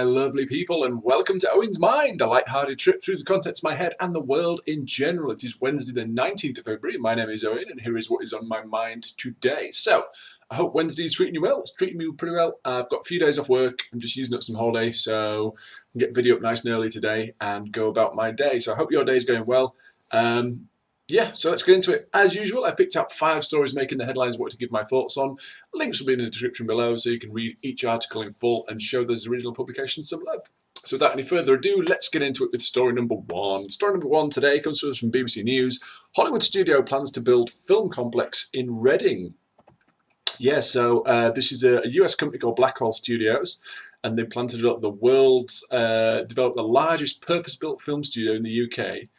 my lovely people, and welcome to Owen's Mind, a light-hearted trip through the contents of my head and the world in general. It is Wednesday the 19th of February. My name is Owen, and here is what is on my mind today. So, I hope Wednesday is treating you well. It's treating me pretty well. I've got a few days off work. I'm just using up some holiday, so I can get the video up nice and early today and go about my day. So I hope your day is going well. Yeah, so let's get into it. As usual, I've picked out 5 stories making the headlines I want to give my thoughts on. Links will be in the description below so you can read each article in full and show those original publications some love. So without any further ado, let's get into it with story number 1. Story number 1 today comes to us from BBC News. Hollywood studio plans to build film complex in Reading. Yeah, so this is a US company called Blackhole Studios, and they plan to develop the largest purpose-built film studio in the UK.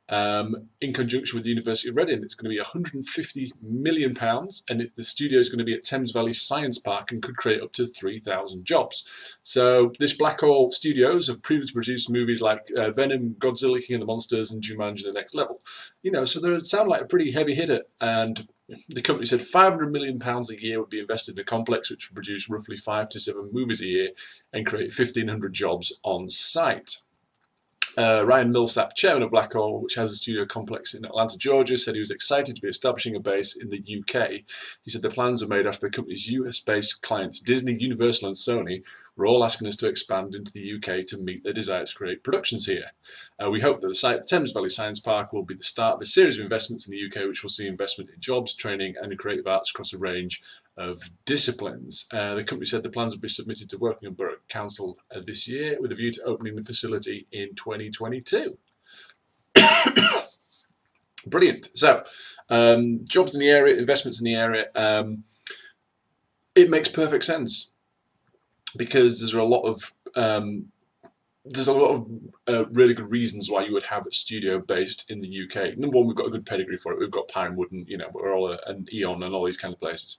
In conjunction with the University of Reading. It's going to be £150 million, and the studio is going to be at Thames Valley Science Park and could create up to 3,000 jobs. So this Black Hole Studios have previously produced movies like Venom, Godzilla, King of the Monsters, and Jumanji: The Next Level. You know, so they sound like a pretty heavy hitter. And the company said £500 million a year would be invested in the complex, which would produce roughly 5 to 7 movies a year and create 1,500 jobs on site. Ryan Millsap, chairman of Blackhole, which has a studio complex in Atlanta, Georgia, said he was excited to be establishing a base in the UK. He said the plans are made after the company's US-based clients, Disney, Universal and Sony, were all asking us to expand into the UK to meet their desire to create productions here. We hope that the site, the Thames Valley Science Park, will be the start of a series of investments in the UK, which will see investment in jobs, training and creative arts across a range of disciplines. The company said the plans will be submitted to Working and Borough Council this year with a view to opening the facility in 2022. Brilliant. So, jobs in the area, investments in the area, it makes perfect sense because there's a lot of really good reasons why you would have a studio based in the UK. Number one, we've got a good pedigree for it. We've got Pinewood and, you know, we're all an Eon and all these kind of places.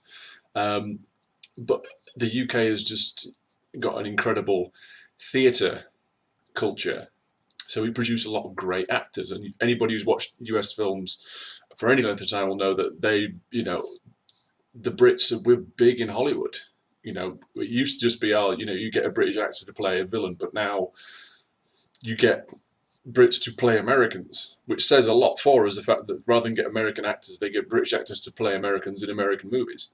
But the UK has just got an incredible theatre culture. So we produce a lot of great actors, and anybody who's watched US films for any length of time will know that they, you know, the Brits, we're big in Hollywood. You know, it used to just be, you know, you get a British actor to play a villain, but now you get Brits to play Americans, which says a lot for us, the fact that rather than get American actors, they get British actors to play Americans in American movies.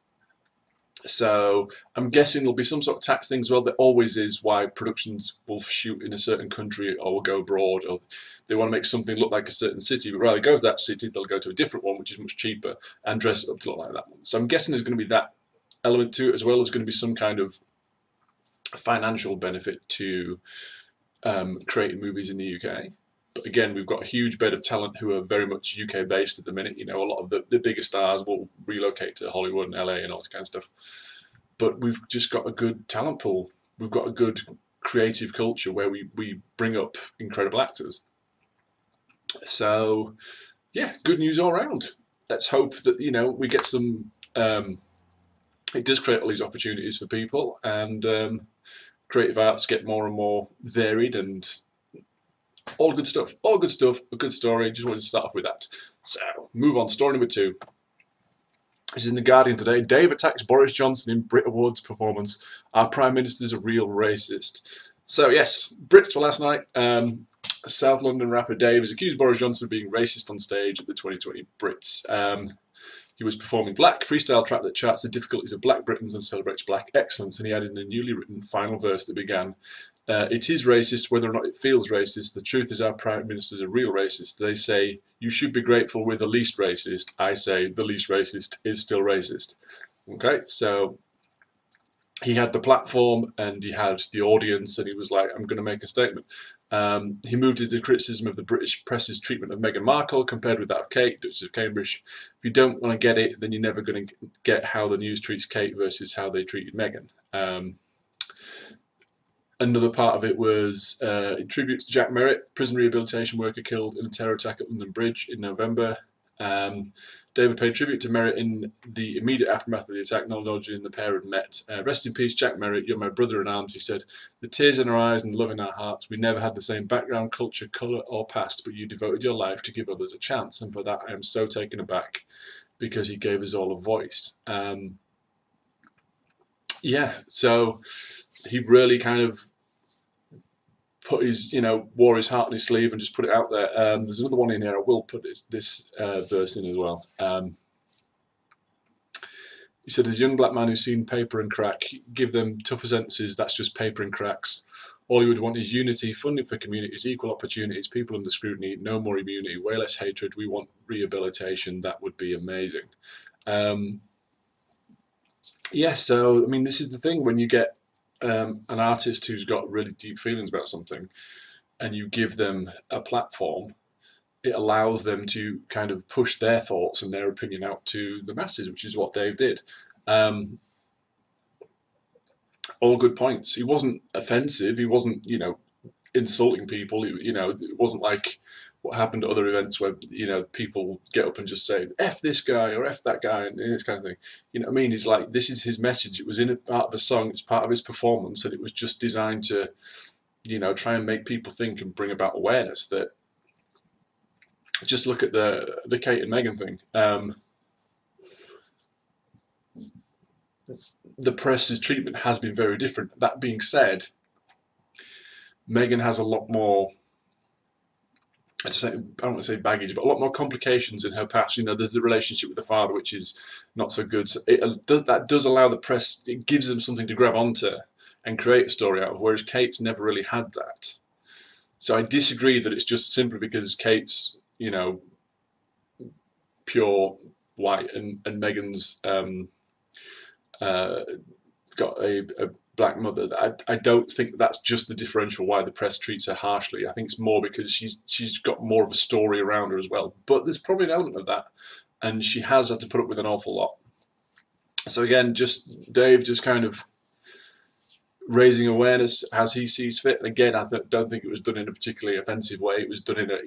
So I'm guessing there'll be some sort of tax thing as well. There always is why productions will shoot in a certain country or will go abroad, or they want to make something look like a certain city, but rather than go to that city, they'll go to a different one, which is much cheaper, and dress it up to look like that one. So I'm guessing there's going to be that element to it, as well as going to be some kind of financial benefit to creating movies in the UK. But again, we've got a huge bed of talent who are very much UK based at the minute. You know, a lot of the bigger stars will relocate to Hollywood and LA and all this kind of stuff. But we've just got a good talent pool. We've got a good creative culture where we bring up incredible actors. So, yeah, good news all around. Let's hope that, you know, we get some... it does create all these opportunities for people, and creative arts get more and more varied, and all good stuff. All good stuff. A good story. Just wanted to start off with that. So, move on. Story number 2. This is in The Guardian today. Dave attacks Boris Johnson in Brit Awards performance. Our Prime Minister's a real racist. So, yes, Brits were last night. South London rapper Dave has accused Boris Johnson of being racist on stage at the 2020 Brits. He was performing Black, freestyle track that charts the difficulties of Black Britons and celebrates Black excellence, and he added in a newly written final verse that began, it is racist whether or not it feels racist. The truth is our Prime Minister's a real racist. They say, you should be grateful we're the least racist. I say, the least racist is still racist. Okay, so he had the platform and he had the audience, and he was like, I'm going to make a statement. He moved into criticism of the British press's treatment of Meghan Markle compared with that of Kate, Duchess of Cambridge. If you don't want to get it, then you're never going to get how the news treats Kate versus how they treated Meghan. Another part of it was in tribute to Jack Merritt, prison rehabilitation worker killed in a terror attack at London Bridge in November. David paid tribute to Merritt in the immediate aftermath of the attack, acknowledging the pair had met. Rest in peace, Jack Merritt, you're my brother in arms, he said. The tears in our eyes and love in our hearts. We never had the same background, culture, colour or past, but you devoted your life to give others a chance, and for that I am so taken aback, because he gave us all a voice. Yeah, so he really kind of put his, wore his heart on his sleeve and just put it out there. There's another one in here. I will put this verse in as well. He said, as a young black man who's seen paper and crack, give them tougher sentences, that's just paper and cracks. All he would want is unity, funding for communities, equal opportunities, people under scrutiny, no more immunity, way less hatred, we want rehabilitation, that would be amazing. Yeah, so, I mean, this is the thing, when you get an artist who's got really deep feelings about something, and you give them a platform, it allows them to kind of push their thoughts and their opinion out to the masses, which is what Dave did. All good points. He wasn't offensive. He wasn't, insulting people. It wasn't like what happened at other events where, people get up and just say, F this guy or F that guy and this kind of thing. You know what I mean? It's like, this is his message. It was in a part of a song. It's part of his performance, and it was just designed to, try and make people think and bring about awareness that. Just look at the Kate and Meghan thing. The press's treatment has been very different. That being said, Meghan has a lot more, I don't want to say baggage, but a lot more complications in her past. There's the relationship with the father, which is not so good. So that does allow the press, it gives them something to grab onto and create a story out of, whereas Kate's never really had that. So I disagree that it's just simply because Kate's, pure white and Meghan's got a black mother. I don't think that's just the differential why the press treats her harshly. I think it's more because she's got more of a story around her as well. But there's probably an element of that, and she has had to put up with an awful lot. So again, just Dave just kind of raising awareness as he sees fit. And again, I don't think it was done in a particularly offensive way. It was done in a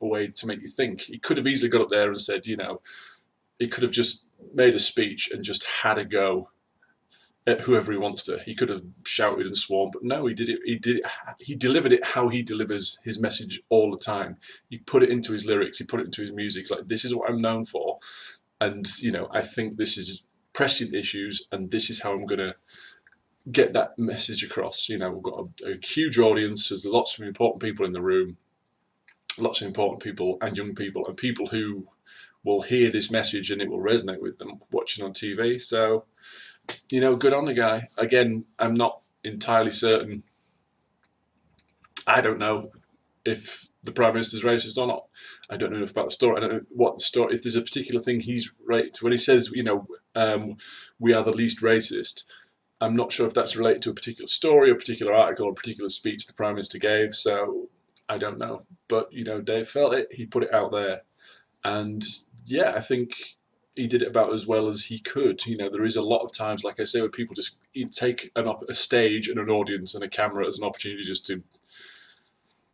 way to make you think. He could have easily got up there and said, he could have just made a speech and just had a go at whoever he wants to. He could have shouted and sworn, but no, he did it. He delivered it how he delivers his message all the time. He put it into his lyrics. He put it into his music. It's like, this is what I'm known for, and I think this is prescient issues, and this is how I'm going to get that message across. We've got a huge audience. There's lots of important people in the room, lots of important people and young people, and people who will hear this message and it will resonate with them watching on TV. So, good on the guy. Again, I'm not entirely certain. I don't know if the Prime Minister's racist or not. I don't know enough about the story. I don't know what the story, if there's a particular thing he's related to. When he says, we are the least racist, I'm not sure if that's related to a particular story, a particular article, or a particular speech the Prime Minister gave, so I don't know. But, Dave felt it, he put it out there. And, yeah, I think he did it about as well as he could. There is a lot of times, like I say, where people just take a stage and an audience and a camera as an opportunity just to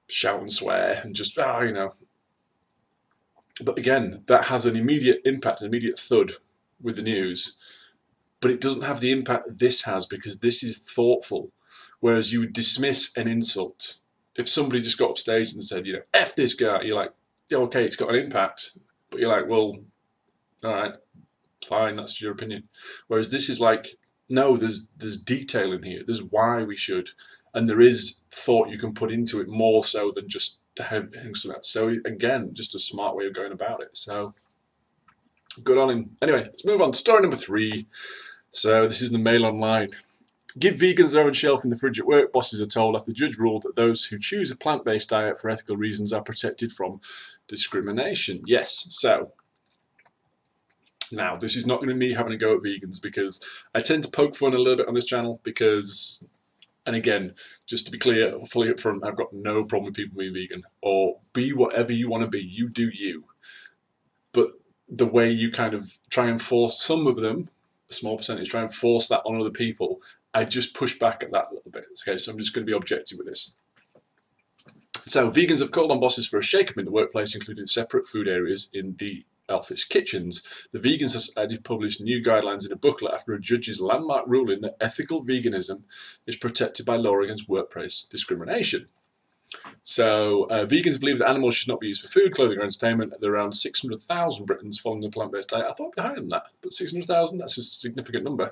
shout and swear and just, But again, that has an immediate impact, an immediate thud with the news. But it doesn't have the impact this has, because this is thoughtful. Whereas you would dismiss an insult. If somebody just got up stage and said, F this guy, you're like, yeah, okay, it's got an impact. But you're like, well, all right, fine, that's your opinion. Whereas this is like, no, there's detail in here. There's why we should. And there is thought you can put into it more so than just having some of that. So again, just a smart way of going about it. So good on him. Anyway, let's move on to story number 3. So this is the Mail Online. Give vegans their own shelf in the fridge at work. Bosses are told after the judge ruled that those who choose a plant-based diet for ethical reasons are protected from discrimination. Yes, so now this is not going to be me having a go at vegans, because I tend to poke fun a little bit on this channel because, and again, just to be clear, fully up front, I've got no problem with people being vegan, or be whatever you want to be. You do you. But the way you kind of try and force some of them, a small percentage, try and force that on other people, I just push back at that a little bit. Okay, so I'm just going to be objective with this. So vegans have called on bosses for a shake-up in the workplace, including separate food areas in the office kitchens. The Vegan Society published new guidelines in a booklet after a judge's landmark ruling that ethical veganism is protected by law against workplace discrimination. So vegans believe that animals should not be used for food, clothing or entertainment. There are around 600,000 Britons following the plant-based diet. I thought it'd be higher than that, but 600,000, that's a significant number.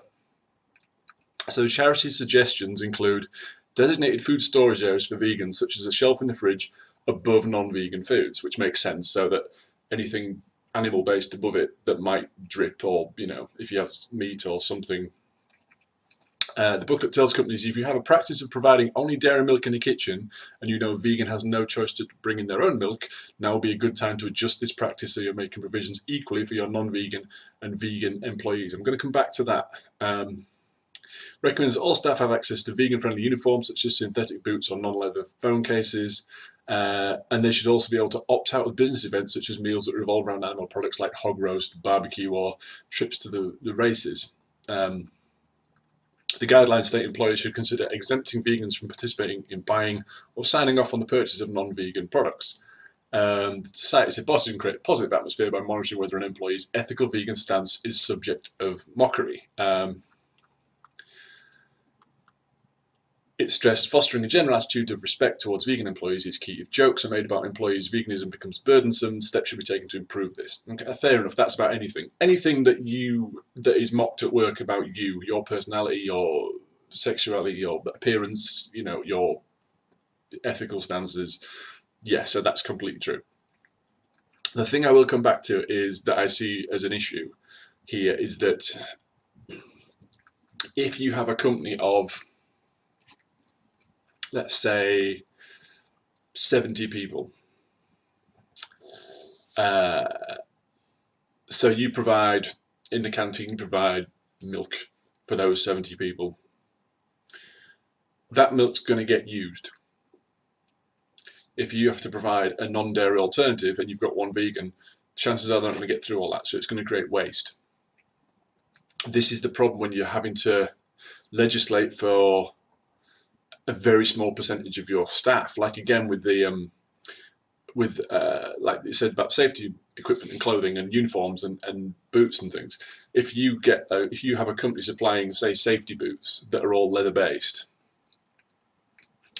So charity suggestions include designated food storage areas for vegans, such as a shelf in the fridge above non-vegan foods, which makes sense, so that anything animal-based above it that might drip, or if you have meat or something. The booklet tells companies, if you have a practice of providing only dairy milk in the kitchen and you know vegan has no choice to bring in their own milk, now will be a good time to adjust this practice so you're making provisions equally for your non-vegan and vegan employees. I'm going to come back to that. Recommends that all staff have access to vegan-friendly uniforms such as synthetic boots or non-leather phone cases, and they should also be able to opt out of business events such as meals that revolve around animal products like hog roast, barbecue, or trips to the races. The guidelines state employers should consider exempting vegans from participating in buying or signing off on the purchase of non-vegan products. The society said bosses can create a positive atmosphere by monitoring whether an employee's ethical vegan stance is subject of mockery. It stressed fostering a general attitude of respect towards vegan employees is key. If jokes are made about employees' veganism becomes burdensome, steps should be taken to improve this. Okay, fair enough, that's about anything. Anything that is mocked at work about you, your personality, your sexuality, your appearance, your ethical stances, yes, so that's completely true. The thing I will come back to is that I see as an issue here is that if you have a company of, let's say, 70 people. So you provide, in the canteen, you provide milk for those 70 people. That milk's going to get used. If you have to provide a non-dairy alternative and you've got one vegan, chances are they're not going to get through all that, so it's going to create waste. This is the problem when you're having to legislate for a very small percentage of your staff. Like again with the like you said about safety equipment and clothing and uniforms and boots and things. If you have a company supplying, say, safety boots that are all leather based,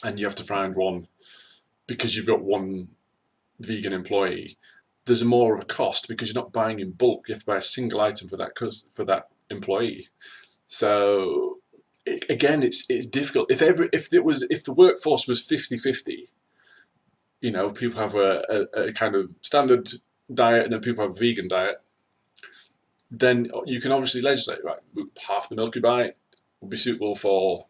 and you have to find one because you've got one vegan employee, there's more of a cost because you're not buying in bulk. You have to buy a single item for that employee. So again, it's difficult. If the workforce was 50-50, people have a kind of standard diet and then people have a vegan diet, then you can obviously legislate, right? Half the milk you buy will be suitable for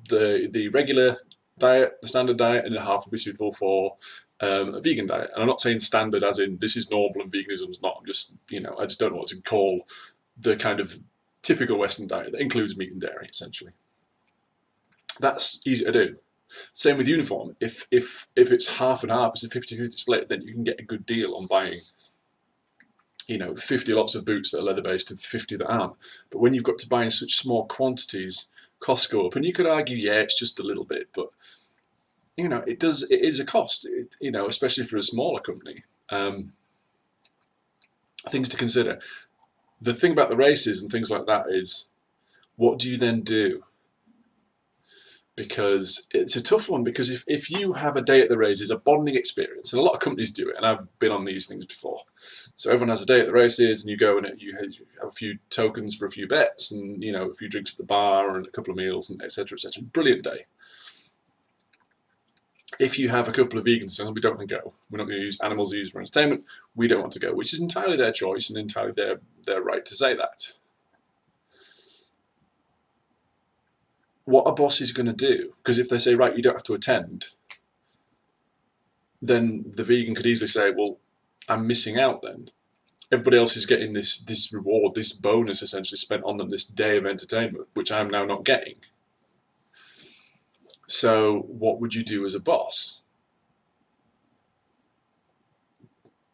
the regular diet, the standard diet, and then half will be suitable for a vegan diet. And I'm not saying standard as in this is normal and veganism is not. I'm just, I just don't know what to call the kind of typical Western diet that includes meat and dairy, essentially. That's easy to do. Same with uniform. If it's half and half, it's a 50-50 split, then you can get a good deal on buying, 50 lots of boots that are leather-based and 50 that aren't. But when you've got to buy in such small quantities, costs go up. And you could argue, yeah, it's just a little bit, but it is a cost, especially for a smaller company. Things to consider. The thing about the races and things like that is, what do you then do? Because it's a tough one, because if you have a day at the races, a bonding experience, and a lot of companies do it, and I've been on these things before. So everyone has a day at the races, and you go and you have a few tokens for a few bets, and a few drinks at the bar, and a couple of meals, and etc. etc. Brilliant day. If you have a couple of vegans saying, we don't want to go, we're not going to use animals used for entertainment, we don't want to go, which is entirely their choice and entirely their right to say that. What a boss is going to do, because if they say, right, you don't have to attend, then the vegan could easily say, well, I'm missing out then. Everybody else is getting this reward, this bonus essentially spent on them, this day of entertainment, which I'm now not getting. So what would you do as a boss?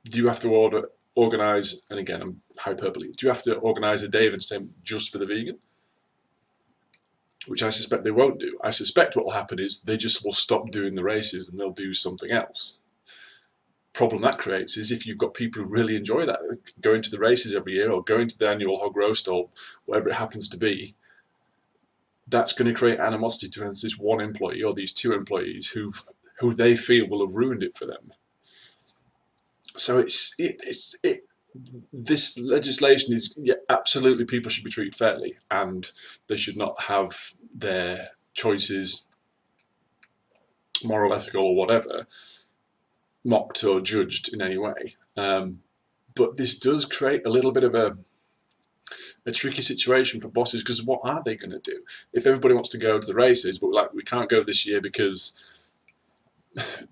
Do you have to organise, and again, I'm hyperbole, do you have to organise a day of entertainment just for the vegan? Which I suspect they won't do. I suspect what will happen is they just will stop doing the races and they'll do something else. Problem that creates is if you've got people who really enjoy that, going to the races every year or going to the annual hog roast or whatever it happens to be, that's going to create animosity towards this one employee or these two employees who they feel will have ruined it for them. So this legislation is, yeah, absolutely people should be treated fairly and they should not have their choices moral, ethical, or whatever, mocked or judged in any way. But this does create a little bit of a tricky situation for bosses, because what are they going to do if everybody wants to go to the races, but like, we can't go this year because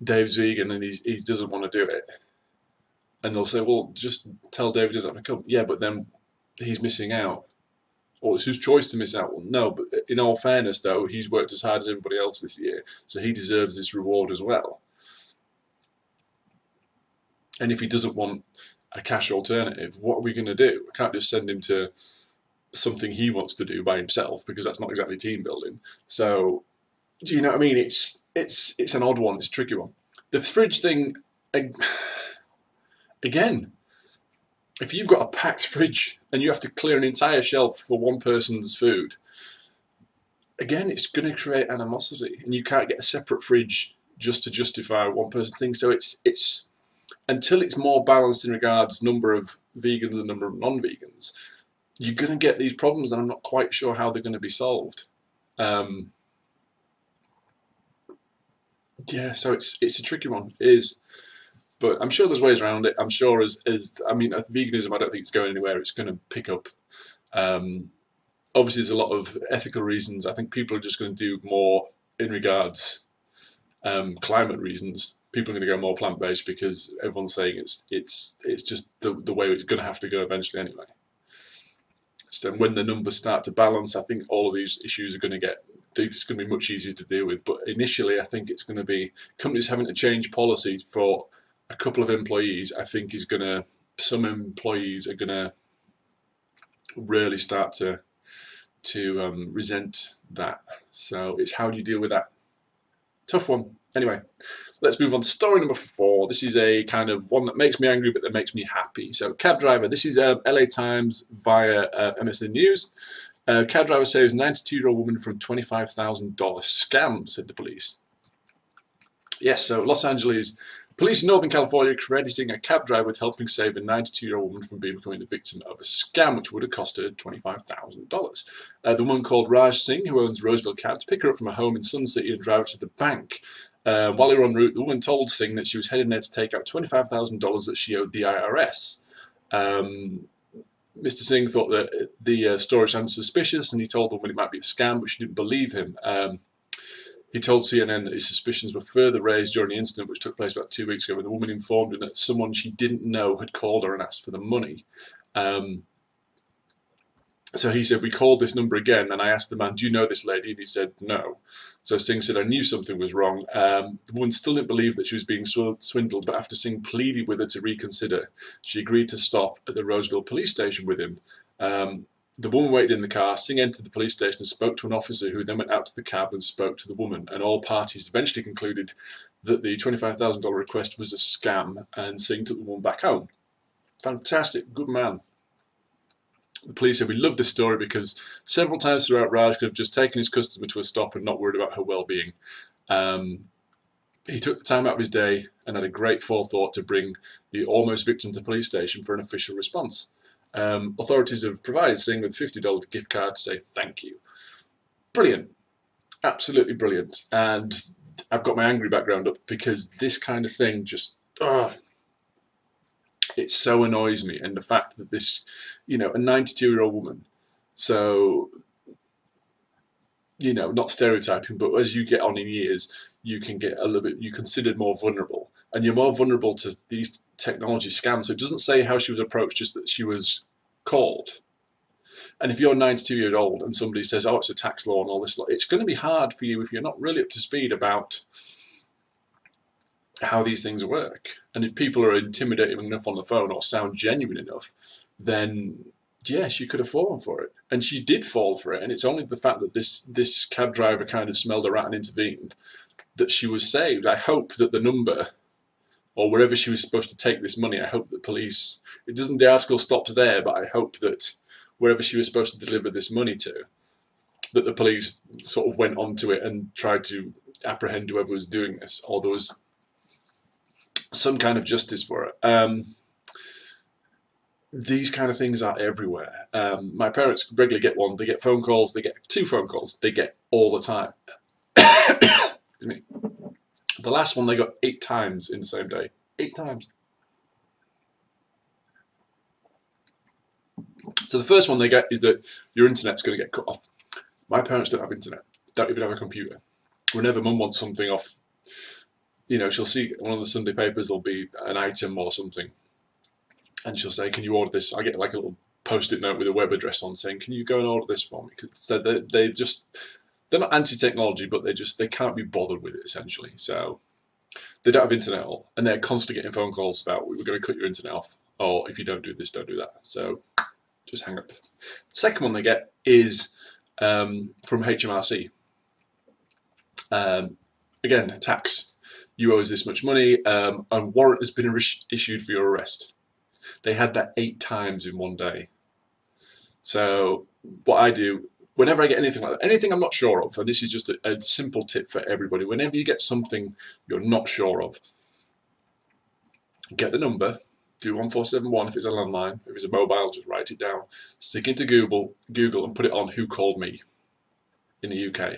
Dave's vegan and he doesn't want to do it? And they'll say, well, just tell Dave he doesn't have to come. Yeah, but then he's missing out. Or it's his choice to miss out. Well, no, but in all fairness, though, he's worked as hard as everybody else this year, so he deserves this reward as well. And if he doesn't want a cash alternative, what are we going to do? I can't just send him to something he wants to do by himself, because that's not exactly team building. So, do you know what I mean? It's an odd one. It's a tricky one. The fridge thing, again, if you've got a packed fridge and you have to clear an entire shelf for one person's food, again, it's going to create animosity, and you can't get a separate fridge just to justify one person thing. So it's until it's more balanced in regards number of vegans and number of non-vegans, you're going to get these problems, and I'm not quite sure how they're going to be solved. Yeah, so it's a tricky one. It is. But I'm sure there's ways around it. I'm sure I mean, veganism, I don't think it's going anywhere. It's going to pick up. Obviously, there's a lot of ethical reasons. I think people are just going to do more in regards climate reasons. People are going to go more plant-based because everyone's saying it's just the way it's going to have to go eventually anyway. So when the numbers start to balance, I think all of these issues are going to it's going to be much easier to deal with. But initially, I think it's going to be companies having to change policies for a couple of employees. I think some employees are going to really start to resent that. So it's, how do you deal with that? Tough one. Anyway, let's move on to story number 4. This is a kind of one that makes me angry, but that makes me happy. So, cab driver. This is LA Times via MSN News. Cab driver saves 92-year-old woman from $25,000 scam, said the police. Yes, so Los Angeles police in Northern California crediting a cab driver with helping save a 92-year-old woman from becoming the victim of a scam, which would have cost her $25,000. The woman called Raj Singh, who owns Roseville Cab, to pick her up from her home in Sun City and drive her to the bank. While they were en route, the woman told Singh that she was heading there to take out $25,000 that she owed the IRS. Mr. Singh thought that the story sounded suspicious, and he told the woman it might be a scam, but she didn't believe him. He told CNN that his suspicions were further raised during the incident, which took place about 2 weeks ago, when the woman informed him that someone she didn't know had called her and asked for the money. So he said, we called this number again, and I asked the man, do you know this lady? And he said, no. So Singh said, I knew something was wrong. The woman still didn't believe that she was being swindled, but after Singh pleaded with her to reconsider, she agreed to stop at the Roseville police station with him. The woman waited in the car. Singh entered the police station and spoke to an officer, who then went out to the cab and spoke to the woman. And all parties eventually concluded that the $25,000 request was a scam, and Singh took the woman back home. Fantastic, good man. The police said, we love this story because several times throughout, Raj could have just taken his customer to a stop and not worried about her well-being. He took the time out of his day and had a great forethought to bring the almost victim to the police station for an official response. Authorities have provided Singh with a $50 gift card to say thank you. Brilliant. Absolutely brilliant. And I've got my angry background up because this kind of thing just, it so annoys me. And the fact that this, a 92-year-old woman, so, not stereotyping, but as you get on in years, you can get a little bit, you're considered more vulnerable. And you're more vulnerable to these technology scams. So it doesn't say how she was approached, just that she was called. And if you're 92 years old and somebody says, oh, it's a tax law and all this, it's going to be hard for you if you're not really up to speed about how these things work. And if people are intimidating enough on the phone or sound genuine enough, then yes, she could have fallen for it. And she did fall for it. And it's only the fact that this cab driver kind of smelled a rat and intervened that she was saved. I hope that the number, or wherever she was supposed to take this money, I hope that police, the article stops there, but I hope that wherever she was supposed to deliver this money to, that the police sort of went onto it and tried to apprehend whoever was doing this, or there was some kind of justice for it. These kind of things are everywhere. My parents regularly get one. They get phone calls. They get 2 phone calls. They get all the time. Excuse me. The last one they got 8 times in the same day. 8 times. So the first one they get is that your internet's going to get cut off. My parents don't have internet, don't even have a computer. Whenever mum wants something off, she'll see one of the Sunday papers, there'll be an item or something, and she'll say, can you order this? I get like a little post-it note with a web address on saying, can you go and order this for me? So they're not anti-technology, but they can't be bothered with it, essentially. So they don't have internet at all, and they're constantly getting phone calls about, we're going to cut your internet off, or if you don't do this, don't do that. So just hang up. Second one they get is from HMRC. Again, tax. You owe us this much money. A warrant has been issued for your arrest. They had that 8 times in one day. So what I do, whenever I get anything like that, anything I'm not sure of, and this is just a simple tip for everybody, whenever you get something you're not sure of, get the number, do 1471 if it's a landline, if it's a mobile, just write it down, stick into Google and put it on who called me in the UK.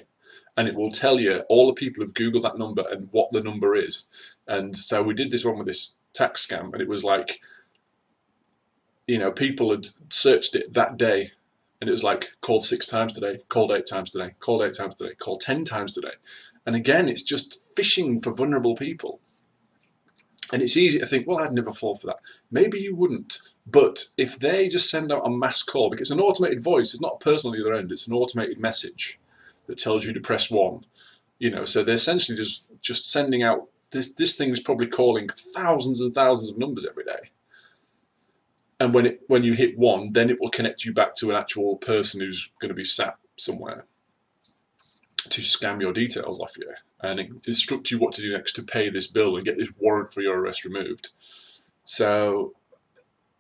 And it will tell you all the people who've Googled that number and what the number is. And so we did this one with this tax scam, and it was like, people had searched it that day, and it was like, called 6 times today, called 8 times today, called 8 times today, called 10 times today. And again, it's just phishing for vulnerable people. And it's easy to think, well, I'd never fall for that. Maybe you wouldn't. But if they just send out a mass call, because it's an automated voice, it's not a person on the other end, it's an automated message that tells you to press 1. So they're essentially just sending out, this thing is probably calling thousands and thousands of numbers every day. And when you hit 1, then it will connect you back to an actual person who's going to be sat somewhere to scam your details off you and instruct you what to do next to pay this bill and get this warrant for your arrest removed. So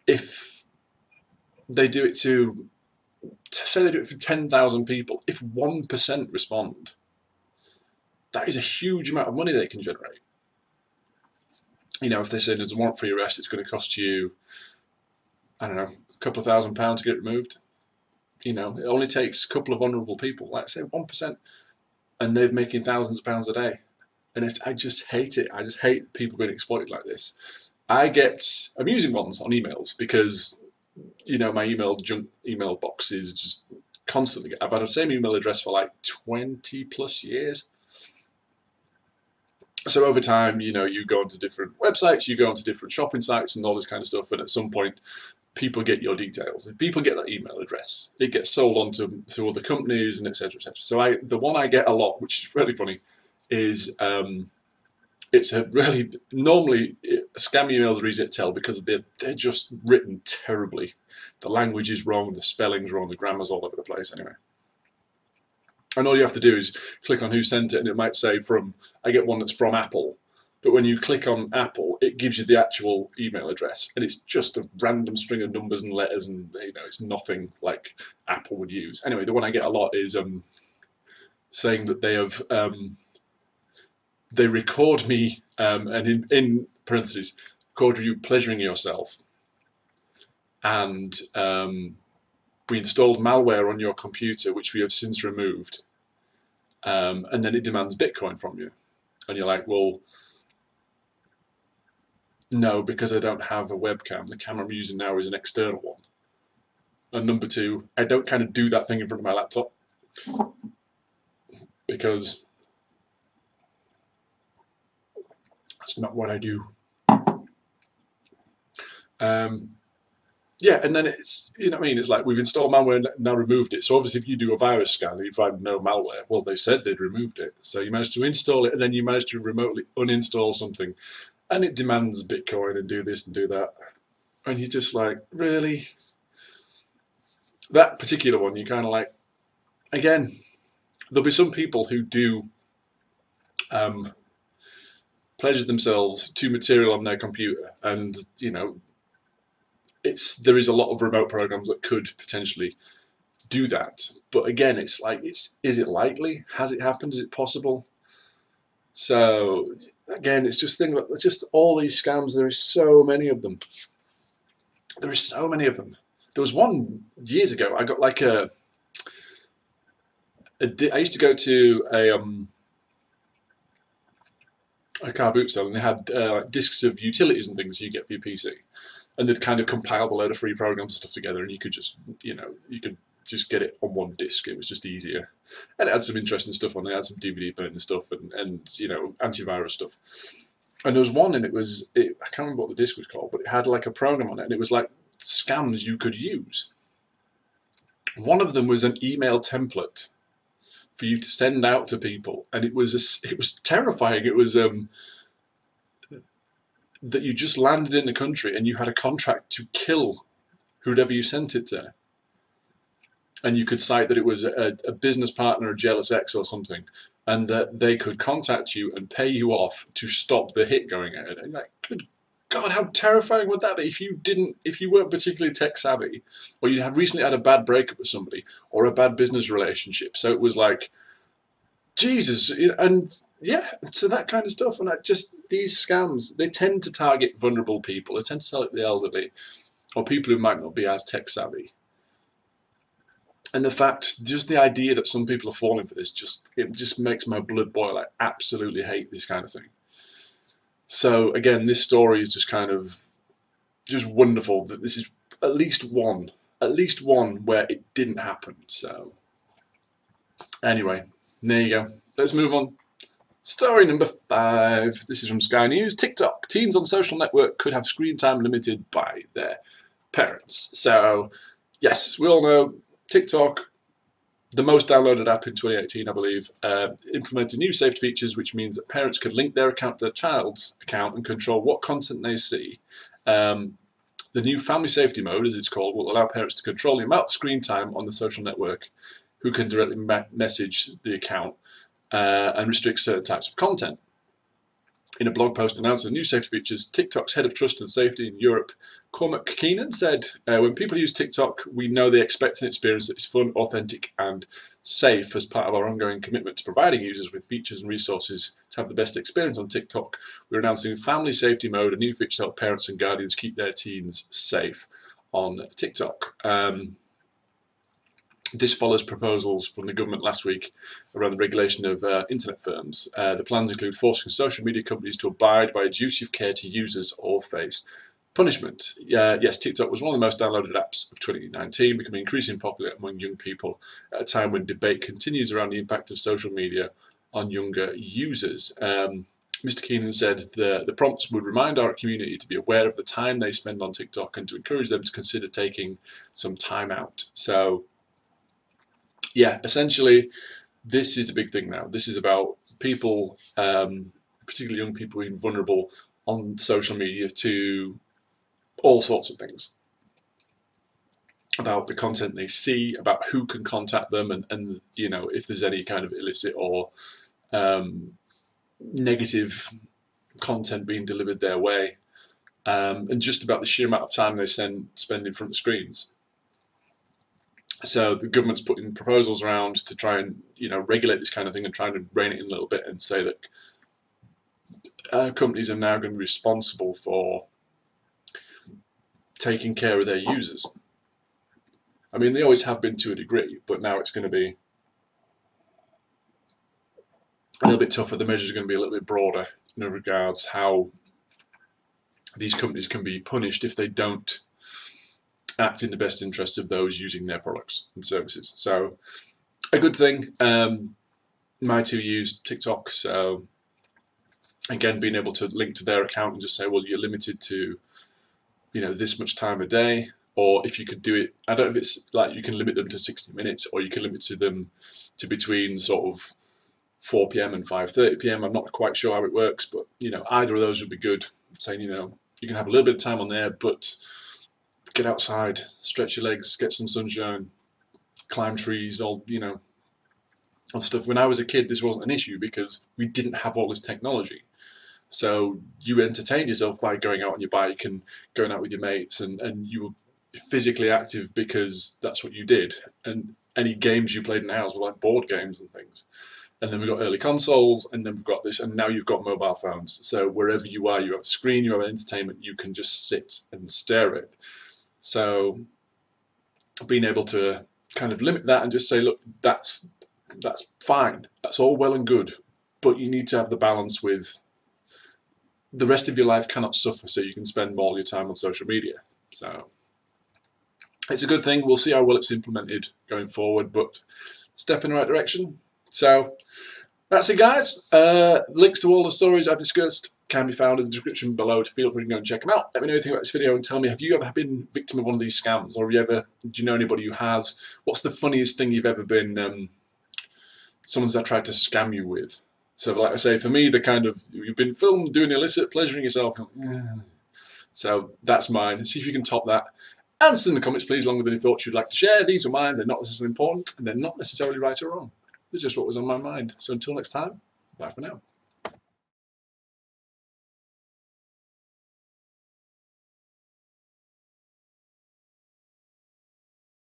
if they do it say they do it for 10,000 people, if 1% respond, that is a huge amount of money they can generate. If they say there's a warrant for your arrest, it's going to cost you, I don't know, a couple of £1,000 to get it removed. It only takes a couple of vulnerable people, like say 1%, and they're making thousands of pounds a day. And I just hate it. I just hate people being exploited like this. I'm using ones on emails because, my junk email box is just constantly, I've had the same email address for like 20 plus years. So over time, you go onto different websites, you go onto different shopping sites and all this kind of stuff, and at some point, people get your details. If people get that email address, it gets sold on to other companies and etc. etc. So the one I get a lot, which is really funny, is it's normally scam emails are easy to tell because they're just written terribly. The language is wrong, the spelling's wrong, the grammar's all over the place anyway. And all you have to do is click on who sent it, and it might say I get one that's from Apple. But when you click on Apple, it gives you the actual email address, and it's just a random string of numbers and letters, and it's nothing like Apple would use. Anyway, the one I get a lot is saying that they record me, and in parentheses, record you pleasuring yourself, and we installed malware on your computer, which we have since removed, and then it demands Bitcoin from you, and you're like, well, no, because I don't have a webcam. The camera I'm using now is an external one. And number 2, I don't kind of do that thing in front of my laptop because that's not what I do. Yeah, and then it's, what I mean? It's like we've installed malware and now removed it. So obviously if you do a virus scan and you find no malware, well, they said they'd removed it. So you managed to install it and then you managed to remotely uninstall something. And it demands Bitcoin and do this and do that. And you're just like, really? That particular one, you kind of like, again, there'll be some people who do pleasure themselves to material on their computer. And, there is a lot of remote programs that could potentially do that. But again, it's like, is it likely? Has it happened? Is it possible? So again, it's just all these scams. There is so many of them. There is so many of them. There was one years ago. I got like I used to go to a car boot sale, and they had like discs of utilities and things you get for your PC, and they'd kind of compiled a load of free programs and stuff together, and you could just, you could just get it on one disc. It was just easier, and it had some interesting stuff on it. It had some DVD burning stuff and antivirus stuff. And there was one, and I can't remember what the disc was called, but it had like a program on it, and it was like scams you could use. One of them was an email template for you to send out to people, and it was terrifying. It was that you just landed in the country and you had a contract to kill whoever you sent it to, and you could cite that it was a business partner, a jealous ex or something, and that they could contact you and pay you off to stop the hit going ahead. And you're like, good God, how terrifying would that be if you weren't particularly tech savvy, or you had recently had a bad breakup with somebody, or a bad business relationship. So it was like, Jesus, and yeah, so that kind of stuff. And these scams, they tend to target vulnerable people. They tend to target the elderly, or people who might not be as tech savvy. And just the idea that some people are falling for this, it just makes my blood boil. I absolutely hate this kind of thing. So again, this story is just wonderful that this is at least one where it didn't happen. So anyway, there you go. Let's move on. Story number 5. This is from Sky News. TikTok. Teens on social network could have screen time limited by their parents. So yes, we all know TikTok, the most downloaded app in 2018, I believe, implemented new safety features, which means that parents could link their account to their child's account and control what content they see. The new family safety mode, as it's called, will allow parents to control the amount of screen time on the social network, who can directly message the account and restrict certain types of content. In a blog post announcing the new safety features, TikTok's head of trust and safety in Europe, Cormac Keenan, said, when people use TikTok, we know they expect an experience that is fun, authentic and safe. As part of our ongoing commitment to providing users with features and resources to have the best experience on TikTok, we're announcing Family Safety Mode, a new feature to help parents and guardians keep their teens safe on TikTok. This follows proposals from the government last week around the regulation of internet firms. The plans include forcing social media companies to abide by a duty of care to users or face punishment. Yes, TikTok was one of the most downloaded apps of 2019, becoming increasingly popular among young people at a time when debate continues around the impact of social media on younger users. Mr. Keenan said the prompts would remind our community to be aware of the time they spend on TikTok and to encourage them to consider taking some time out. So yeah, essentially, this is a big thing now. This is about people, particularly young people, being vulnerable on social media to all sorts of things. About the content they see, about who can contact them, and if there's any kind of illicit or negative content being delivered their way, and just about the sheer amount of time they spend in front of screens. So the government's putting proposals around to try and regulate this kind of thing and trying to rein it in a little bit and say that companies are now going to be responsible for taking care of their users. I mean, they always have been to a degree, but now it's going to be a little bit tougher. The measures are going to be a little bit broader in regards how these companies can be punished if they don't act in the best interests of those using their products and services. So a good thing. My two use TikTok, so again, being able to link to their account and just say, well, you're limited to this much time a day, or if you could do it, I don't know if it's like you can limit them to 60 minutes or you can limit them to between sort of 4 p.m. and 5:30 p.m. I'm not quite sure how it works, but either of those would be good, saying you can have a little bit of time on there, but get outside, stretch your legs, get some sunshine, climb trees, all stuff. When I was a kid, this wasn't an issue because we didn't have all this technology. So you entertained yourself by going out on your bike and going out with your mates, and you were physically active because that's what you did. And any games you played in the house were like board games and things. And then we've got early consoles, and then we've got this, and now you've got mobile phones. So wherever you are, you have a screen, you have entertainment, you can just sit and stare at it. So being able to kind of limit that and just say, look, that's fine. That's all well and good. But you need to have the balance with the rest of your life cannot suffer, so you can spend more of your time on social media. So it's a good thing. We'll see how well it's implemented going forward, but step in the right direction. So that's it, guys. Links to all the stories I've discussed can be found in the description below. Feel free to go and check them out. Let me know anything about this video and tell me, have you ever been victim of one of these scams, or do you know anybody who has? What's the funniest thing you've ever been, someone's tried to scam you with? So like I say, for me, you've been filmed doing illicit, pleasuring yourself. So that's mine. See if you can top that. Answer in the comments, please, along with any thoughts you'd like to share. These are mine. They're not necessarily important, and they're not necessarily right or wrong. They're just what was on my mind. So until next time, bye for now.